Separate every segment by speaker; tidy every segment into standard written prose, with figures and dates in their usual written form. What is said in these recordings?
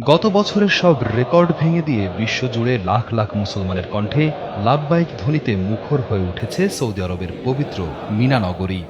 Speaker 1: গত বছরের সব রেকর্ড ভেঙে দিয়ে বিশ্বজুড়ে লাখ লাখ মুসলমানের কণ্ঠে লাব্বাইক ধ্বনিতে মুখর হয়ে উঠেছে সৌদি আরবের পবিত্র মিনা নগরী।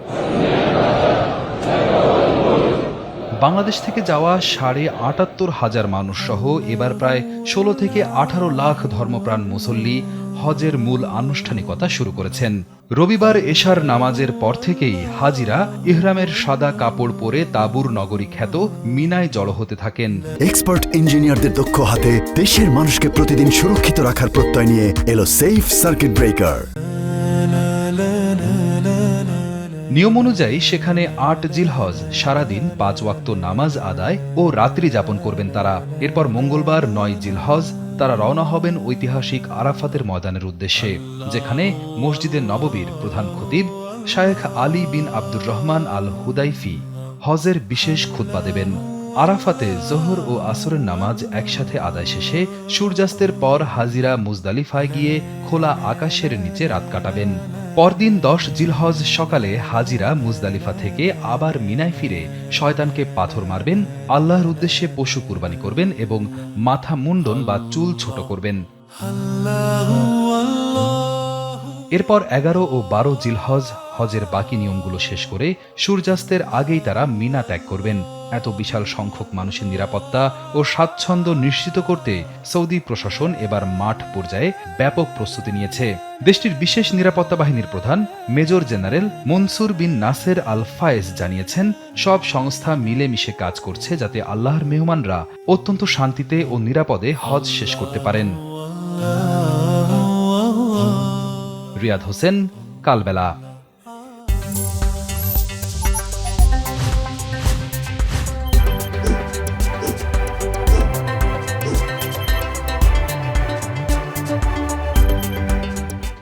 Speaker 1: বাংলাদেশ থেকে যাওয়া ৭৮,৫০০ মানুষ সহ এবার প্রায় ১৬ থেকে ১৮ লাখ ধর্মপ্রাণ মুসল্লি হজের মূল আনুষ্ঠানিকতা শুরু করেছেন। রবিবার এশার নামাজের পর থেকেই হাজিরা ইহরামের সাদা কাপড় পরে তাঁবুর নগরী খ্যাত মিনায় জড়ো হতে থাকেন।
Speaker 2: এক্সপার্ট ইঞ্জিনিয়ারদের দক্ষ হাতে দেশের মানুষকে প্রতিদিন সুরক্ষিত রাখার প্রত্যয় নিয়ে এলো সেফ সার্কিট ব্রেকার।
Speaker 1: নিয়ম অনুযায়ী সেখানে ৮ জিলহজ সারাদিন ৫ ওয়াক্ত নামাজ আদায় ও রাত্রি যাপন করবেন তারা। এরপর মঙ্গলবার ৯ জিলহজ তারা রওনা হবেন ঐতিহাসিক আরাফাতের ময়দানের উদ্দেশ্যে, যেখানে মসজিদে নববীর প্রধান খতিব শায়েখ আলী বিন আব্দুর রহমান আল হুদাইফি হজের বিশেষ খুতবা দেবেন। আরাফাতে জোহর ও আসরের নামাজ একসাথে আদায় শেষে সূর্যাস্তের পর হাজিরা মুজদালিফায় গিয়ে খোলা আকাশের নিচে রাত কাটাবেন। পরদিন ১০ জিলহজ সকালে হাজিরা মুজদালিফা থেকে আবার মিনায় ফিরে শয়তানকে পাথর মারবেন, আল্লাহর উদ্দেশ্যে পশু কুরবানি করবেন এবং মাথা মুন্ডন বা চুল ছোট করবেন। এরপর ১১ ও ১২ জিলহজ হজের বাকি নিয়মগুলো শেষ করে সূর্যাস্তের আগেই তারা মিনা ত্যাগ করবেন। এত বিশাল সংখ্যক মানুষের নিরাপত্তা ও স্বাচ্ছন্দ্য নিশ্চিত করতে সৌদি প্রশাসন এবার মাঠ পর্যায়ে ব্যাপক প্রস্তুতি নিয়েছে। দেশটির বিশেষ নিরাপত্তা বাহিনীর প্রধান মেজর জেনারেল মনসুর বিন নাসের আল ফায়েজ জানিয়েছেন, সব সংস্থা মিলেমিশে কাজ করছে যাতে আল্লাহর মেহমানরা অত্যন্ত শান্তিতে ও নিরাপদে হজ শেষ করতে পারেন। রিয়াদ হোসেন, কালবেলা।